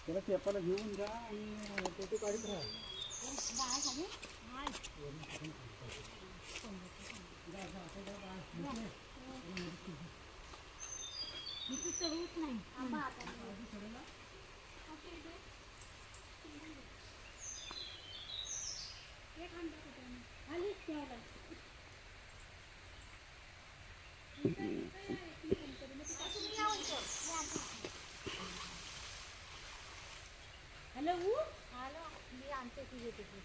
त्याला पेपाला घेऊन जा आणि फोटो काढत राहा. हॅलो हॅलो मी आणते तुझे तिथे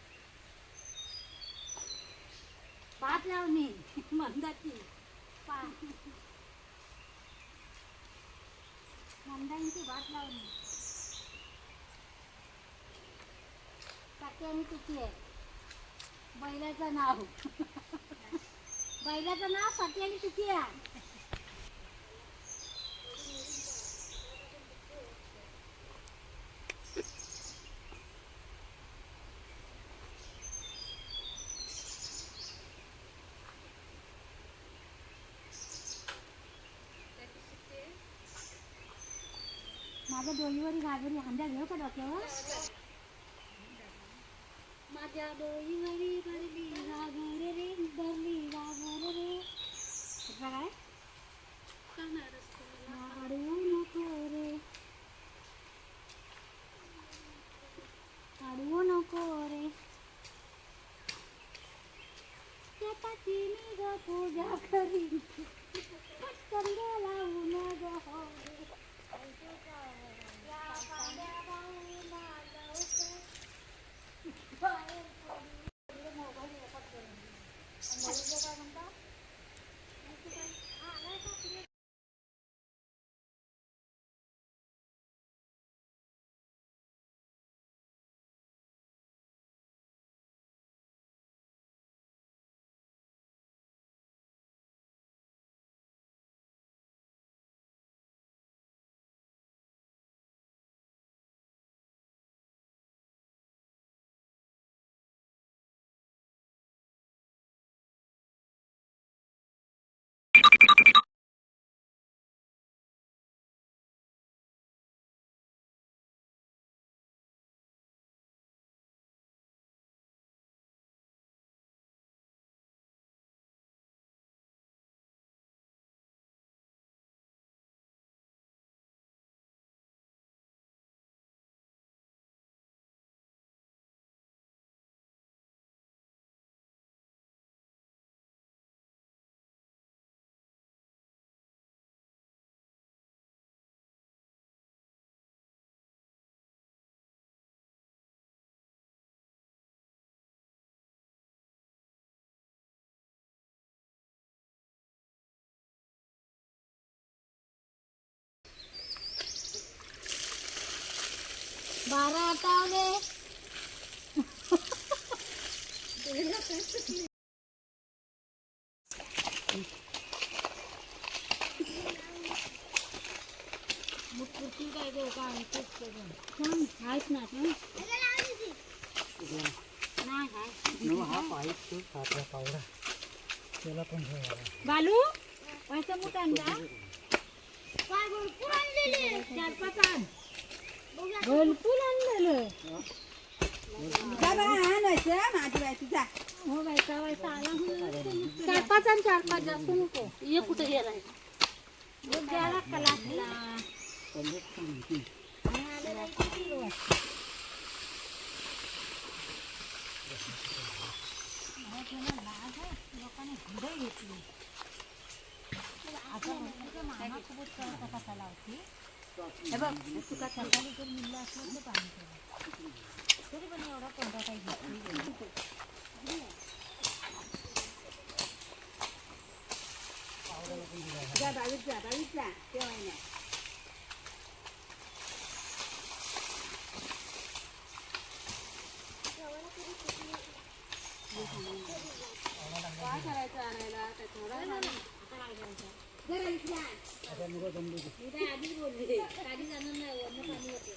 भात लावणी मंदाची मंदांची भात लावणी टाक्याने किती आहे बैलाचं नाव बैलाचं नाव सत्याने किती आहे. माझ्या डोईवरी घागरी हांड्या घेऊ का डोक्यावर माझ्या डोईवरी भरली घागर रे भरली घागर रे काय अडवू नको रे अडवू नको रे शेताची ग पूजा करी पटकन लावू ग हो बारा आठवले मग कुठे काय देऊ का आहेच ना नाही पावडा त्याला पण बालू पैसा मोठा आणला भरपूर आणलेले 4-5 आण भरपूर आणलेलं माझी बाई तुझा हो बायका बायका आला 4-5 आणि 4-5 जास्त नको ये कुठे गेलाय गेला कलासला लोकांनी घडे घेतली आता मामा खूपच कसा लावती हे बघ तुका सकाळी जर मिळलं असलं तर पाणी ठेवा तरी पण एवढा कोणता काही घेतली जा बावीसला तेव्हा नाही काय करायचं आणायला आधीच बोलली आधी जाणार नाही वरनं पाणी होतं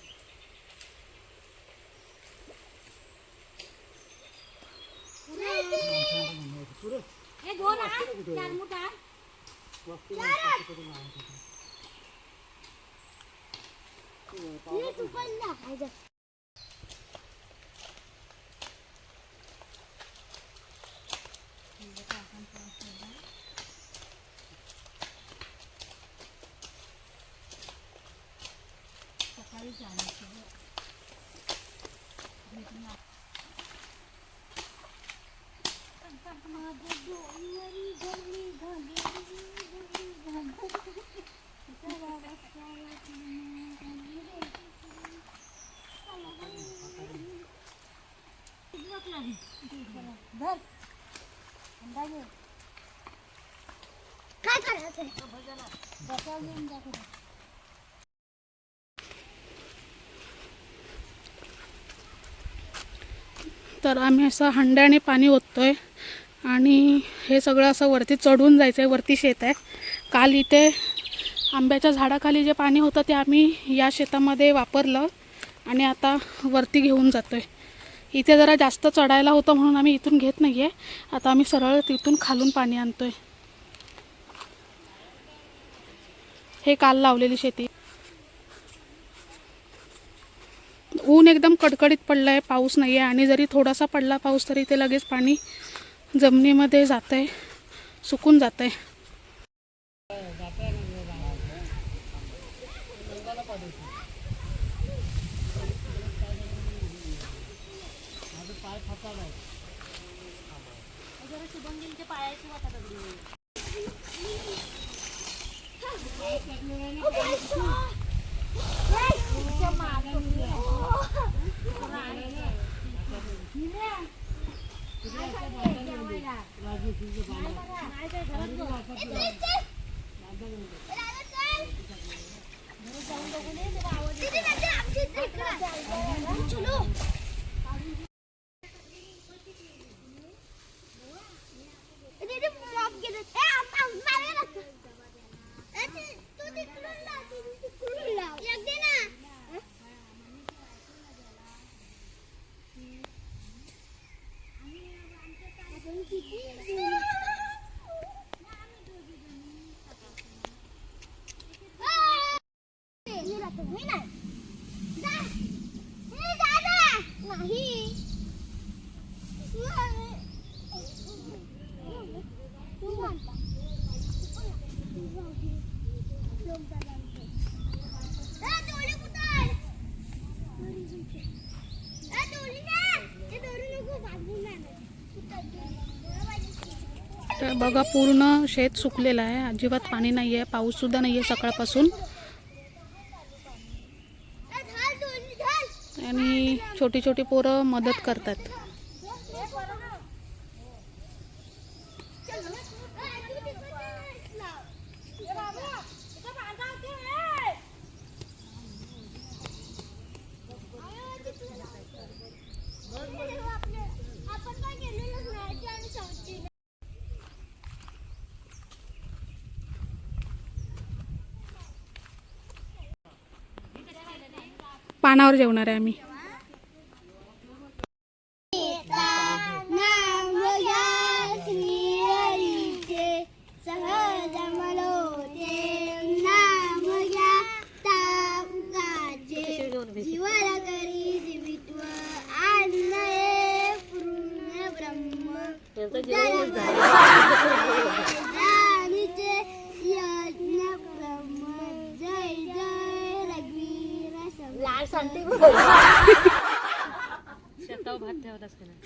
हे दोन आण, चार मूठ आण. सकाळी जायचं. काय करायचं? तर आम्ही असं हंड्याने पाणी ओततोय आणि हे सगळं असं वरती चढून जायचं आहे. वरती शेत आहे. काल इथे आंब्याच्या झाडाखाली जे पाणी होतं ते आम्ही या शेतामध्ये वापरलं आणि आता वरती घेऊन जातो आहे. इथे जरा जास्त चढायला होतं म्हणून आम्ही इथून घेत नाही आहे. आता आम्ही सरळ तिथून खालून पाणी आणतो आहे. हे काल लावलेली शेती. ऊन एकदम कडकडीत पडलं आहे. पाऊस नाही आहे आणि जरी थोडासा पडला पाऊस तरी ते लगेच पाणी जमिनीमध्ये जातं आहे, सुकून जातं आहे. शुभंगींच्या पायाची वाटा दगडी. तर बघा पूर्ण शेत सुकलेलं आहे. अजिबात पाणी नाही आहे. पाऊससुद्धा नाही आहे सकाळपासून. आणि छोटी छोटी पोरं मदत करतात. पानावर जेवणार आहे आम्ही. शेतावर भात ठेवलास का नाही?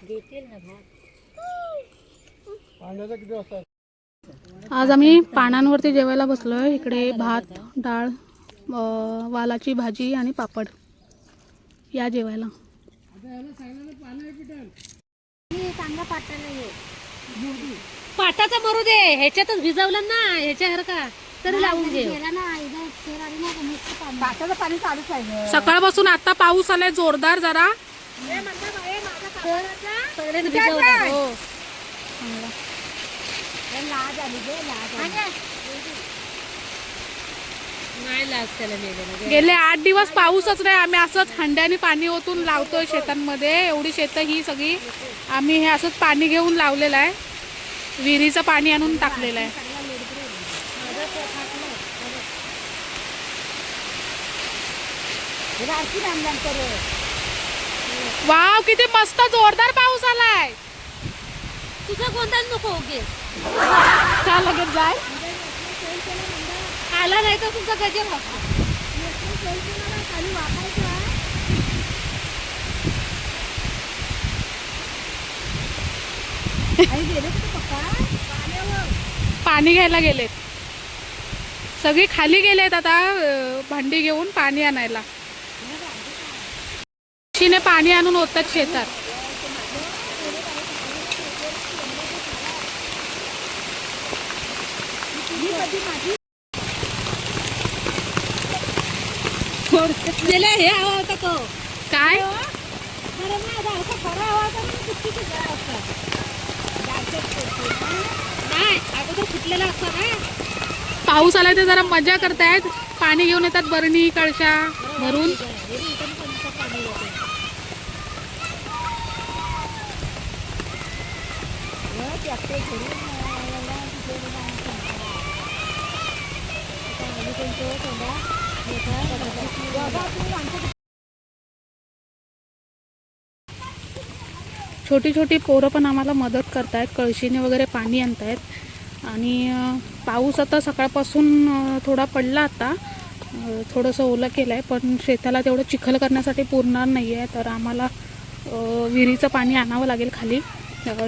देतील ना भात. आज आम्ही पानांवरती जेवायला बसलोय. इकडे भात, डाळ, वालाची भाजी आणि पापड. या जेवायला. पाटाचा मरू दे, ह्याच्यातच भिजवलं ना, ह्याच्यासारखा तरी लावून घे. पाटाचं पाणी चालूच आहे गं. सकाळपासून आता पाऊस आलाय जोरदार जरा. सगळे भिजवतात. हो नाही लाज त्याला मेलेला. गेले 8 दिवस पाऊसच नाही. आम्ही असंच हंड्याने पाणी ओतून लावतोय शेतांमध्ये. एवढी शेतं ही सगळी आम्ही हे असंच पाणी घेऊन लावलेलं आहे. विहिरीचं पाणी आणून टाकलेलं आहे. वाव किती मस्त जोरदार पाऊस आलाय. तुझा गोंधळ नको ओके. का लगेच जाय. आला नाही तर तुमचा गजर वाजतो. पाणी घ्यायला गेलेत सगळी. खाली गेलेत आता भांडी घेऊन पाणी आणायला. शिने पाणी आणून ओततात शेतात. हे हवा होता तो काय नाही अगोदर फुटलेला असतो ना. पाऊस आला तर जरा मजा करतायत. पाणी घेऊन येतात बरणी कळशा भरून. छोटी छोटी पोरं पण आम्हाला मदत करतायत. कळशीने वगैरे पाणी आणतायत. आणि पाऊस आता सकाळपासून थोडा पडला. आता थोडंसं ओलं केलं आहे. पण शेताला तेवढं चिखल करण्यासाठी पुरणार नाही आहे. तर आम्हाला विहिरीचं पाणी आणावं लागेल खाली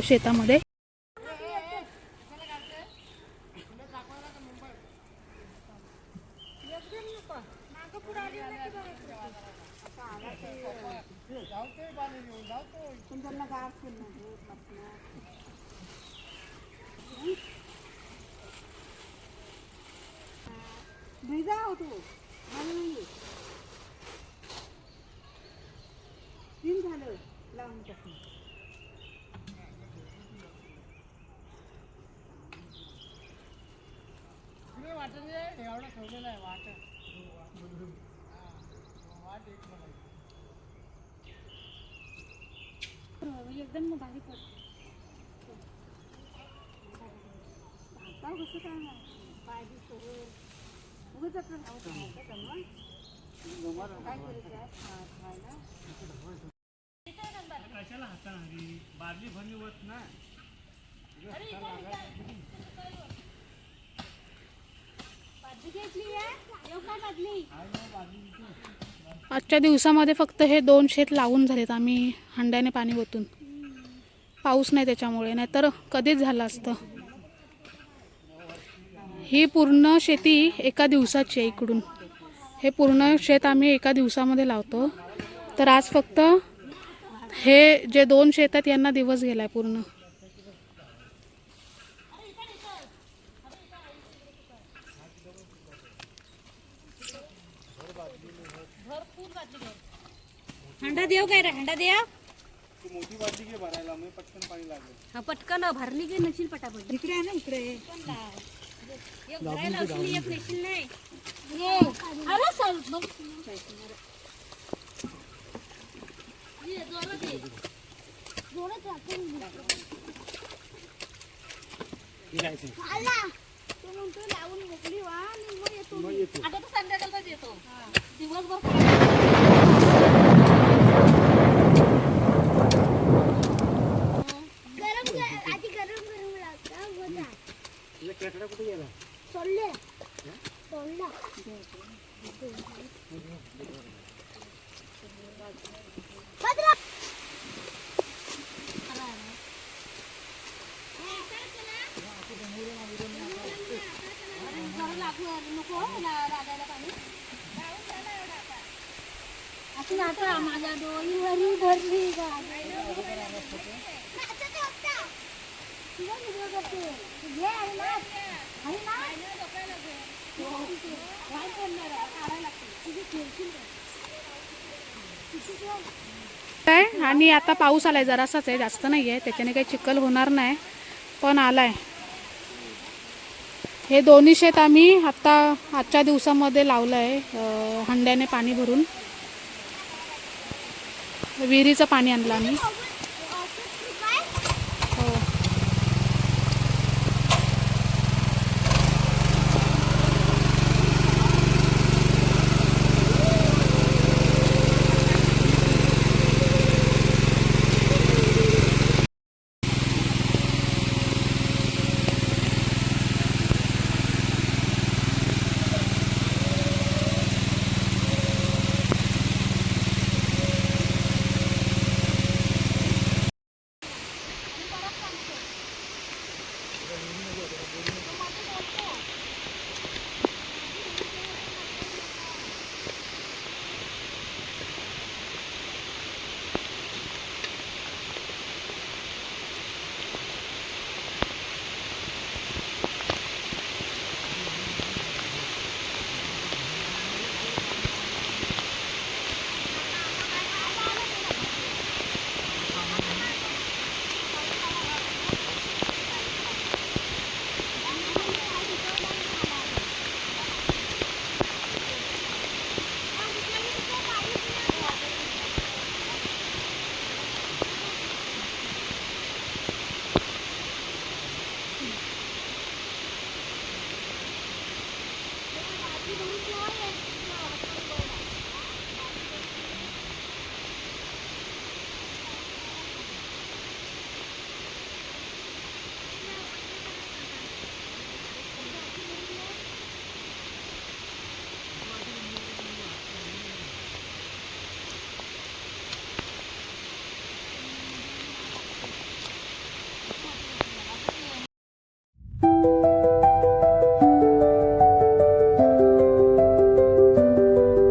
शेतामध्ये. भिजा होतो तीन झालं लावून टाकून. वाटत एवढा ठेवलेला आहे वाट. एकदम बारीक पडतो. कसं काय पाहिजे सगळं उगाच आपलं काय करायचं कशाला हाताळली बादली भरली होत ना. आजच्या दिवसामध्ये फक्त हे 2 शेत लावून झालेत आम्ही हंड्याने पाणी ओतून. पाऊस नाही त्याच्यामुळे, नाहीतर कधीच झालं असतं. ही पूर्ण शेती एका दिवसाची आहे. इकडून हे पूर्ण शेत आम्ही एका दिवसामध्ये लावतो. तर आज फक्त हे जे 2 शेत आहेत यांना दिवस गेलाय पूर्ण. हंडा देव काय रे हंडा देव. मोठी बादली घे भरायला मग पटकन पाणी लागेल. हा पटकन भरली की नशील पटापट. इकडे आहे ना इकडे. एक भरायला लावशील एक नशील नाही. अरे चल बघ. ये जोरात ये. जोरात राखून आला. तो म्हणतो लावून मोकळी व्हा आणि मग येतो. आता तो संध्याकाळचाच येतो. दिवसभर कचरा कुठे गेला. सोडले सोडला. असं आता माझ्या डोळीवरी भरली पाणी आता पाऊस आलाय जरासाच आहे, जास्त नाही आहे, त्याच्याने काही चिखल होणार नाही, पण आलाय. हे दोन्ही शेत आम्ही आता आजच्या दिवसामध्ये लावलं आहे हंड्याने पाणी भरून. विहिरीचं पाणी आणलं आम्ही. हो. भरून ठेवा.